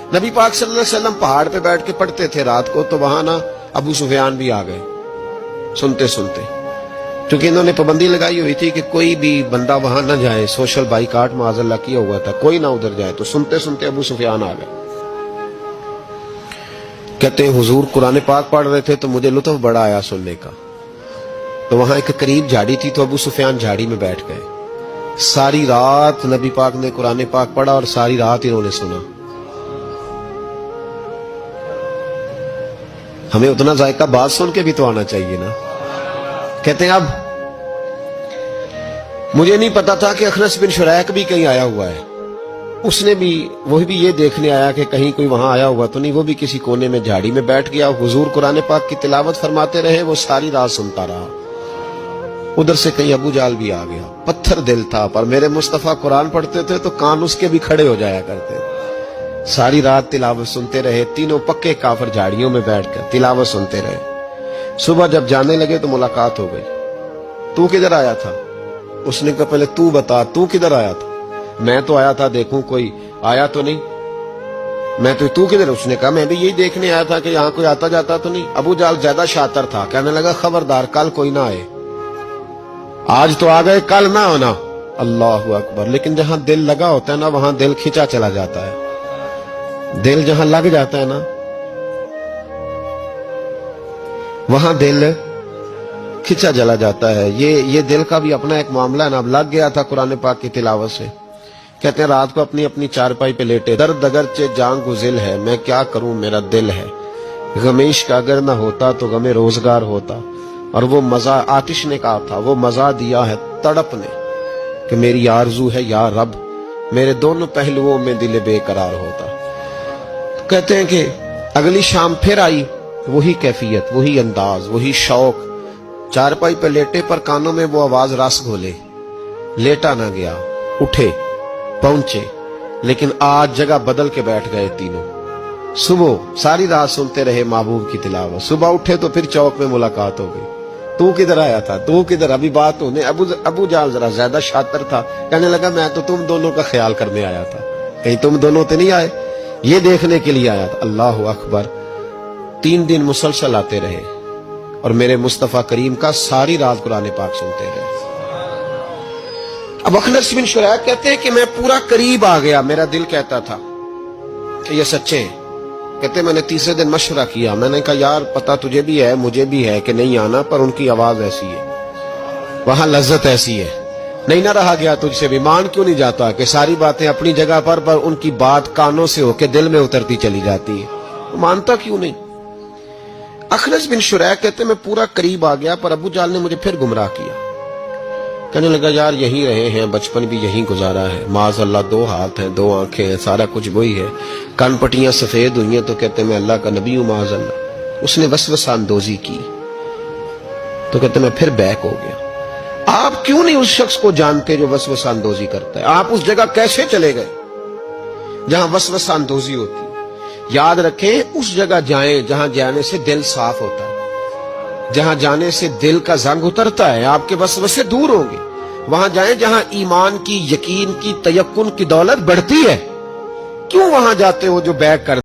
नबी पाक सल्लल्लाहु अलैहि वसल्लम पहाड़ पे बैठ के पढ़ते थे रात को, तो वहां ना अबू सुफियान भी आ गए सुनते सुनते, क्योंकि इन्होंने पाबंदी लगाई हुई थी कि कोई भी बंदा वहां ना जाए, सोशल बाइकाट माज़अल्लाह किया हुआ था, कोई ना उधर जाए। तो सुनते सुनते अबू सुफियान आ गए। कहते हैं हुजूर कुरान पाक पढ़ रहे थे तो मुझे लुत्फ बड़ा आया सुनने का। तो वहां एक करीब झाड़ी थी, तो अबू सुफियान झाड़ी में बैठ गए। सारी रात नबी पाक ने कुरान पाक पढ़ा और सारी रात इन्होंने सुना। हमें उतना जायका बात सुन के भी तो आना चाहिए ना। कहते हैं अब मुझे नहीं पता था कि अखनस बिन शुरैक भी कहीं आया हुआ है। उसने भी वही भी ये देखने आया कि कहीं कोई वहां आया हुआ तो नहीं। वो भी किसी कोने में झाड़ी में बैठ गया। हुजूर कुरान पाक की तिलावत फरमाते रहे, वो सारी रात सुनता रहा। उधर से कहीं अबू जाल भी आ गया। पत्थर दिल था, पर मेरे मुस्तफा कुरान पढ़ते थे तो कान उसके भी खड़े हो जाया करते। सारी रात तिलावत सुनते रहे। तीनों पक्के काफिर झाड़ियों में बैठकर तिलावत सुनते रहे। सुबह जब जाने लगे तो मुलाकात हो गई। तू किधर आया था? उसने कहा पहले तू बता, तू किधर आया था? मैं तो आया था देखूं कोई आया तो नहीं। मैं तो, तू किधर? उसने कहा मैं भी यही देखने आया था कि यहाँ कोई आता जाता तो नहीं। अबू जाल ज्यादा शातिर था, कहने लगा खबरदार कल कोई ना आए। आज तो आ गए, कल ना होना। अल्लाहु अकबर। लेकिन जहां दिल लगा होता है ना, वहां दिल खींचा चला जाता है। दिल जहां लग जाता है ना, वहां दिल खिंचा चला जाता है। ये दिल का भी अपना एक मामला है ना। अब लग गया था कुरान पाक की तिलावत से। कहते हैं रात को अपनी अपनी चारपाई पे लेटे। दर्द अगरचे जान गुजिल है, मैं क्या करूं मेरा दिल है। गमीश का अगर ना होता तो गमे रोजगार होता। और वो मजा आतिश ने कहा था, वो मजा दिया है तड़प ने कि मेरी आरजू है या रब, मेरे दोनों पहलुओं में दिल बेकरार होता। तो कहते हैं कि अगली शाम फिर आई वही कैफियत, वही अंदाज, वही शौक। चारपाई पे लेटे पर कानों में वो आवाज रस घोले। लेटा ना गया, उठे पहुंचे, लेकिन आज जगह बदल के बैठ गए तीनों। सुबह सारी रात सुनते रहे महबूब की तिलावत। सुबह उठे तो फिर चौक में मुलाकात हो गई। तू किधर आया था? तू किधर? अभी बात होने। अबू जाल जरा ज्यादा शातिर था, कहने लगा मैं तो तुम दोनों का ख्याल करने आया था, कहीं तुम दोनों तो नहीं आए, ये देखने के लिए आया था। अल्लाह अकबर। 3 दिन मुसलसल आते रहे और मेरे मुस्तफा करीम का सारी रात कुरान पाक सुनते रहे। अब अखनस बिन शुरैक कहते हैं कि मैं पूरा करीब आ गया। मेरा दिल कहता था कि ये सच्चे हैं। कहते मैंने तीसरे दिन मशवरा किया। मैंने कहा यार पता तुझे भी है मुझे भी है कि नहीं आना, पर उनकी आवाज ऐसी है, वहां लज्जत ऐसी है, नहीं ना रहा गया तुझसे भी। मान क्यों नहीं जाता कि सारी बातें अपनी जगह पर उनकी बात कानों से होके दिल में उतरती चली जाती है। तो मानता क्यों नहीं? अखनस बिन शुरैक कहते मैं पूरा करीब आ गया, पर अबू जाल ने मुझे फिर गुमराह किया। कहने लगा यार यहीं रहे हैं, बचपन भी यहीं गुजारा है, माज़अल्लाह 2 हाथ हैं 2 आंखें हैं, सारा कुछ वही है, कान पट्टियां सफेद हुई हैं, तो कहते मैं अल्लाह का नबी हूं माज़अल्लाह। उसने वसवसा अंदोजी की तो कहते मैं फिर बैक हो गया। आप क्यों नहीं उस शख्स को जानते जो वसवसा अंदोजी करता है? आप उस जगह कैसे चले गए जहां वसवसा अंदोजी होती है? याद रखें उस जगह जाएं जहां जाने से दिल साफ होता है, जहां जाने से दिल का जंग उतरता है, आपके वसवसे दूर होंगे। वहां जाएं जहां ईमान की, यकीन की, तयक्कुन की दौलत बढ़ती है। क्यों वहां जाते हो जो बैक कर